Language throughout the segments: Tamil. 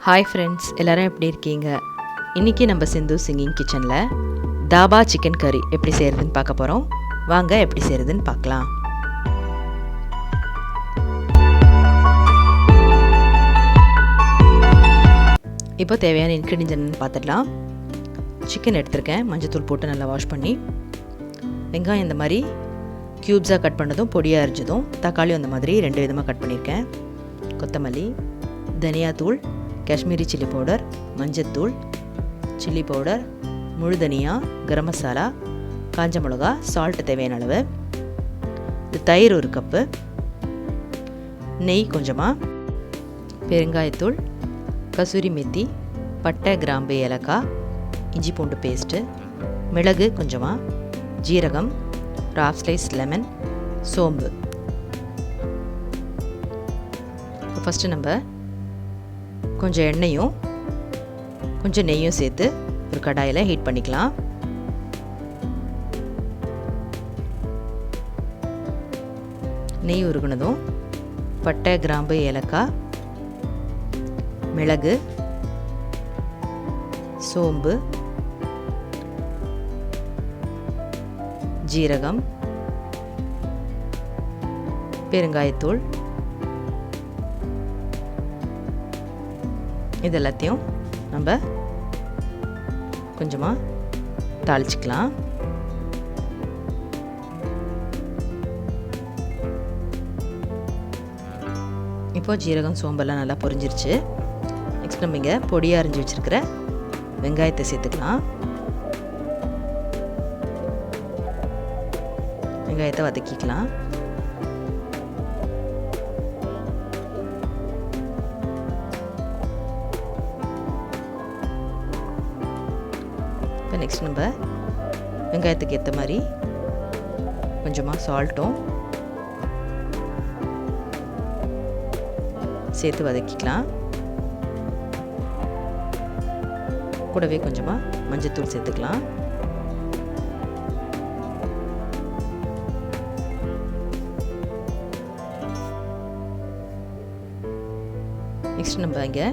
ஹாய் ஃப்ரெண்ட்ஸ், எல்லோரும் எப்படி இருக்கீங்க? இன்றைக்கி நம்ம சிந்து சிங்கிங் கிச்சனில் தாபா சிக்கன் கறி எப்படி செய்கிறதுன்னு பார்க்க போகிறோம். வாங்க எப்படி செய்கிறதுன்னு பார்க்கலாம். இப்போ தேவையான இன்க்ரீடியன்ஸ் என்னென்னு பார்த்துடலாம். சிக்கன் எடுத்திருக்கேன், மஞ்சத்தூள் போட்டு நல்லா வாஷ் பண்ணி. வெங்காயம் இந்த மாதிரி க்யூப்ஸாக கட் பண்ணதும் பொடியாக அரிஞ்சதும், தக்காளி அந்த மாதிரி 2 விதமாக கட் பண்ணியிருக்கேன். கொத்தமல்லி, தனியாத்தூள், காஷ்மீரி சில்லி பவுடர், மஞ்சத்தூள், சில்லி பவுடர், முழு தனியா, கரம் மசாலா, காஞ்ச மிளகா, சால்ட்டு தேவையான அளவு, தயிர் 1 கப்பு, நெய் கொஞ்சமாக, பெருங்காயத்தூள், கசூரி மெத்தி, பட்டை, கிராம்பு, ஏலக்காய், இஞ்சி பூண்டு பேஸ்ட்டு, மிளகு கொஞ்சமாக, ஜீரகம், ½ ஸ்லைஸ் லெமன், சோம்பு. ஃபஸ்ட்டு நம்ம கொஞ்சம் எண்ணெயும் கொஞ்சம் நெய்யும் சேர்த்து ஒரு கடாயில் ஹீட் பண்ணிக்கலாம். நெய் உருகுனதும் பட்டை, கிராம்பு, ஏலக்காய், மிளகு, சோம்பு, ஜீரகம், பெருங்காயத்தூள், இது எல்லாத்தையும் நம்ம கொஞ்சமாக தாளிச்சிக்கலாம். இப்போ ஜீரகம், சோம்பெல்லாம் நல்லா பொரிஞ்சிருச்சு. நெக்ஸ்ட் நம்ம இங்கே பொடியாக அரிஞ்சு வச்சுருக்கிற வெங்காயத்தை சேர்த்துக்கலாம். வெங்காயத்தை வதக்கிக்கலாம். இப்போ நெக்ஸ்ட் நம்ம வெங்காயத்துக்கு ஏற்ற மாதிரி கொஞ்சமாக சால்ட்டும் சேர்த்து வதக்கிக்கலாம். கூடவே கொஞ்சமாக மஞ்சத்தூள் சேர்த்துக்கலாம். நெக்ஸ்ட் நம்ம இங்கே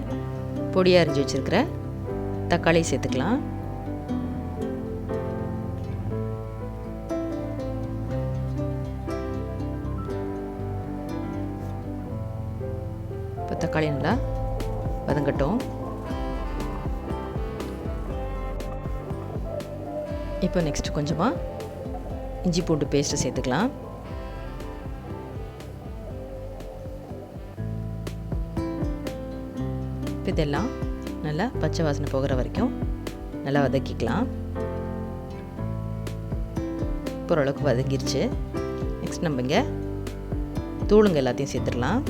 பொடியாக அரிஞ்சு வச்சுருக்கிற தக்காளி சேர்த்துக்கலாம். இப்போ தக்காளி நல்லா வதங்கட்டும். இப்போ நெக்ஸ்ட் கொஞ்சமாக இஞ்சி பூண்டு பேஸ்ட்டு சேர்த்துக்கலாம். இதெல்லாம் நல்லா பச்சை வாசனை போகிற வரைக்கும் நல்லா வதக்கிக்கலாம். இப்போ ஓரளவுக்கு வதங்கிருச்சு. நெக்ஸ்ட் நம்ம இங்கே தூளுங்க எல்லாத்தையும் சேர்த்துடலாம்.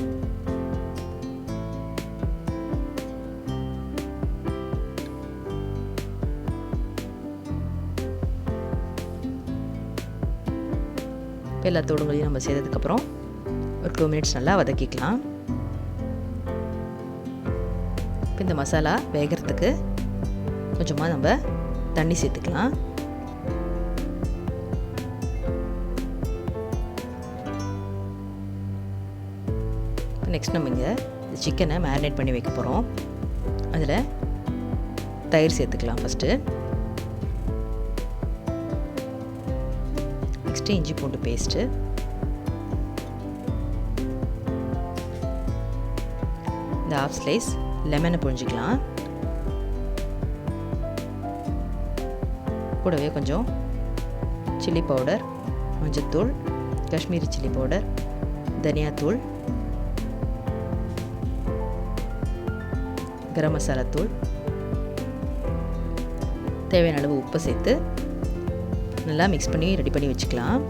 இப்போ எல்லா தூளுங்களையும் நம்ம சேர்த்ததுக்கப்புறம் ஒரு 2 மினிட்ஸ் நல்லா வதக்கிக்கலாம். இப்போ இந்த மசாலா வேகிறதுக்கு கொஞ்சமாக நம்ம தண்ணி சேர்த்துக்கலாம். இப்போ நெக்ஸ்ட் நம்ம இங்கே சிக்கனை மேரினேட் பண்ணி வைக்க போகிறோம். அதில் தயிர் சேர்த்துக்கலாம் ஃபஸ்ட்டு. நெக்ஸ்ட்டு இஞ்சி பூண்டு பேஸ்ட்டு, இந்த ½ ஸ்லைஸ் லெமனை புழிஞ்சிக்கலாம். கூடவே கொஞ்சம் சில்லி பவுடர், மஞ்சத்தூள், காஷ்மீரி சில்லி பவுடர், தனியாத்தூள், கரம் மசாலா தூள், தேவையான அளவு உப்பு சேர்த்து நல்லா மிக்ஸ் பண்ணி ரெடி பண்ணி வச்சுக்கலாம்.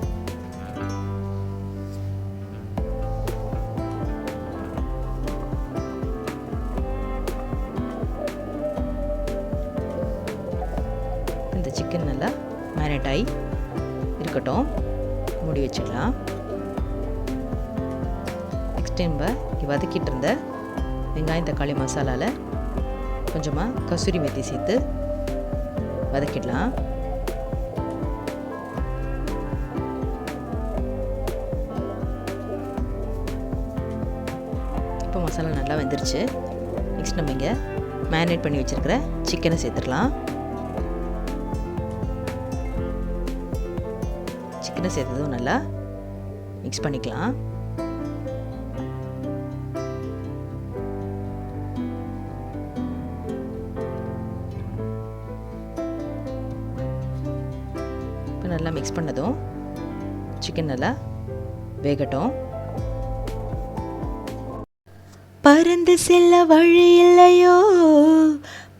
இந்த சிக்கன் நல்லா மேரினேட் ஆகி இருக்கட்டும், மூடி வச்சுக்கலாம். நெக்ஸ்ட் நம்ம வதக்கிட்டு இருந்த வெங்காயம், தக்காளி மசாலாவில் கொஞ்சமாக கசூரி மெத்தி சேர்த்து வதக்கிடலாம். இப்போ மசாலா நல்லா வெந்துருச்சு. நெக்ஸ்ட் நம்ம இங்கே மேரினேட் பண்ணி வச்சுருக்கிற சிக்கனை சேர்த்துடலாம். சிக்கனை சேர்த்ததும் நல்லா மிக்ஸ் பண்ணிக்கலாம். இப்போ நல்லா மிக்ஸ் பண்ணதும் சிக்கன் நல்லா வேகட்டும். பறந்து செல்ல வழி இல்லையோ,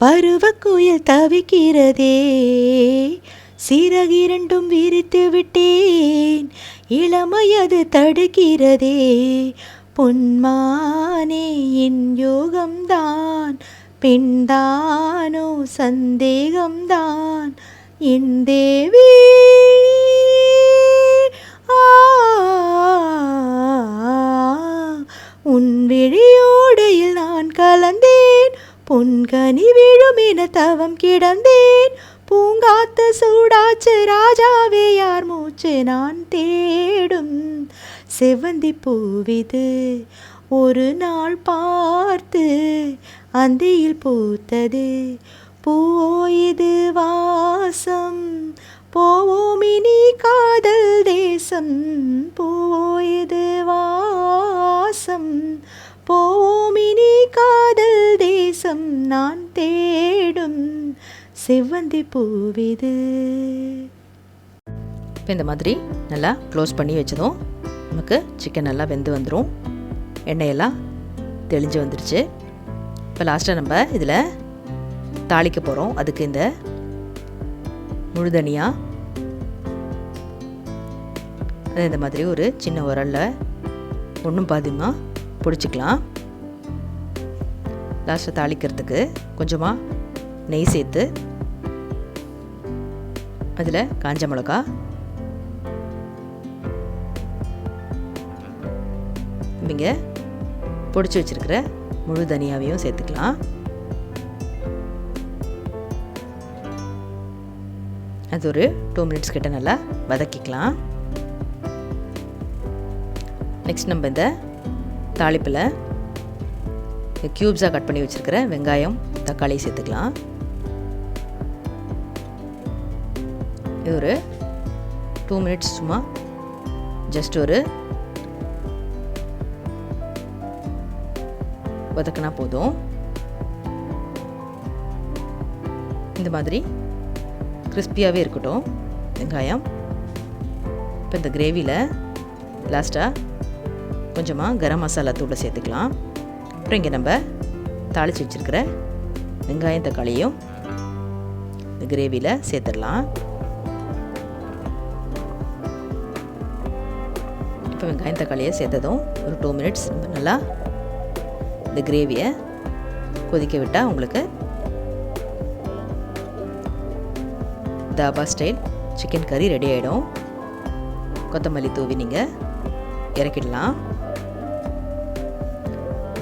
பருவக்குயில் தவிக்கிறதே, சிறகிரண்டும் விரித்து விட்டேன், இளமையது தடுக்கிறதே. பொன்மானே என் யோகம்தான், பெண்தானோ சந்தேகம்தான், என் தேவி உன் விழியோடையில் நான் கலந்தேன், பொன்கனி விழும் என தவம் கிடந்தேன். பூங்காத்து சூடாச்சு ராஜாவே யார் மூச்சு நான் தேடும் செவ்வந்தி பூவிது. ஒரு நாள் பார்த்து அந்தியில் பூத்தது, பூவோயிது வாசம், போவோமினி காதல் தேசம். பூவோயிது வாசம், போவோமினி காதல் தேசம், நான் தேடும் செவ்வந்தி பூவிது. இப்போ இந்த மாதிரி நல்லா க்ளோஸ் பண்ணி வச்சதும் நமக்கு சிக்கன் நல்லா வெந்து வந்துடும். எண்ணெயெல்லாம் தெளிஞ்சு வந்துருச்சு. இப்போ லாஸ்ட்டாக நம்ம இதில் தாளிக்க போகிறோம். அதுக்கு இந்த முழுதனியா அது இந்த மாதிரி ஒரு சின்ன உரலில் ஒன்றும் பாதியமாக பிடிச்சிக்கலாம். லாஸ்ட்டாக தாளிக்கிறதுக்கு கொஞ்சமாக நெய் சேர்த்து அதில் காஞ்ச மிளகா, இங்கே பொடிச்சு வச்சுருக்கிற முழு தனியாவையும் சேர்த்துக்கலாம். அது ஒரு 2 மினிட்ஸ் கிட்ட நல்லா வதக்கிக்கலாம். நெக்ஸ்ட் நம்ம இந்த தாளிப்பில் க்யூப்ஸாக கட் பண்ணி வச்சுருக்கிற வெங்காயம், தக்காளி சேர்த்துக்கலாம். இது ஒரு 2 மினிட்ஸ் சும்மா ஜஸ்ட் ஒரு வதக்கினா போதும். இந்த மாதிரி கிறிஸ்பியாகவே இருக்கட்டும் வெங்காயம். இப்போ இந்த கிரேவியில் லாஸ்ட்டாக கொஞ்சமாக கரம் மசாலா தூளை சேர்த்துக்கலாம். அப்புறம் இங்கே நம்ம தாளித்து வச்சுருக்கிற வெங்காயம் தக்காளியும் இந்த கிரேவியில் சேர்த்துடலாம். இப்போ வெங்காயம் தக்காளியை சேர்த்ததும் ஒரு 2 மினிட்ஸ் நல்லா இந்த கிரேவியை கொதிக்க விட்டால் உங்களுக்கு தாபா ஸ்டைல் சிக்கன் கறி ரெடி ஆகிடும். கொத்தமல்லி தூவி நீங்கள் இறக்கிடலாம்.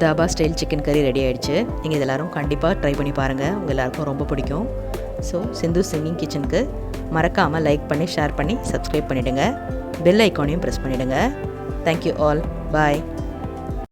தாபா ஸ்டைல் சிக்கன் கறி ரெடி ஆகிடுச்சு. நீங்கள் இது எல்லோரும் கண்டிப்பாக ட்ரை பண்ணி பாருங்கள். உங்கள் எல்லாருக்கும் ரொம்ப பிடிக்கும். ஸோ சிந்து சிங்கிங் கிச்சனுக்கு மறக்காமல் லைக் பண்ணி, ஷேர் பண்ணி, சப்ஸ்கிரைப் பண்ணிவிடுங்க. பெல் ஐக்கானையும் ப்ரெஸ் பண்ணிவிடுங்க. Thank you all. பாய்.